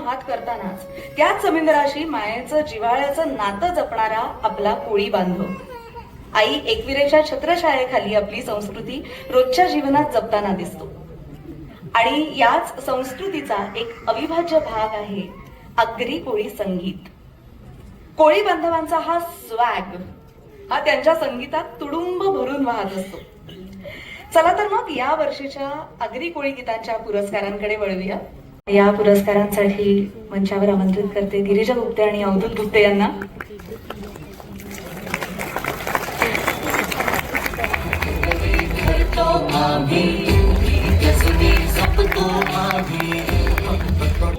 हात करतानाच त्याच जमीनदाराशी मायेचं जिव्हाळ्याचं नातं जपणारा आपला कोळी बांधव. आई एकविरेच्या छत्रछायेखाली आपली संस्कृती रोजच्या जीवनात जपताना दिसतो. आणि याच संस्कृतीचा एक अविभाज्य भाग आहे आगरी कोळी संगीत. कोळी बांधवांचा हा स्वॅग हा त्यांच्या संगीतात तुडुंब भरून वाहत असतो. चला तर मग या वर्षीच्या आगरी कोळी गीतांच्या पुरस्कारांकडे वळूया. या पुरस्कारांसाठी मंचावर आमंत्रित करते गिरिजा गुप्ते आणि अवधूत गुप्ते यांना.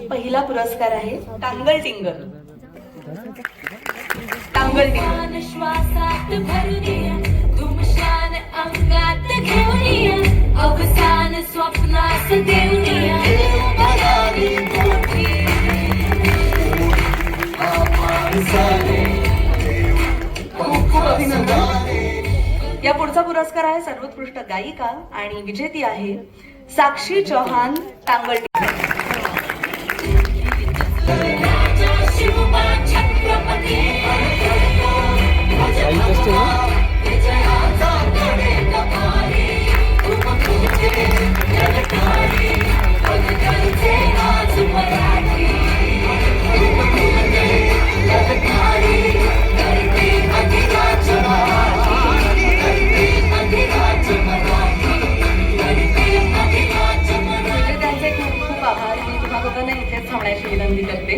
पहिला पुरस्कार आहे टांगल टिंगल. टांगल टिंगल श्वासात भरूया धुमशान अंगात घेऊया अवसान स्वप्नास देऊया खूप अभिनंदन. या पुढचा पुरस्कार आहे सर्वोत्कृष्ट गायिका आणि विजेती आहे साक्षी चौहान. टांगल टिंगल. खूप आभार. मी तुम्हा दोघांना इथेच थांबण्याची विनंती करते.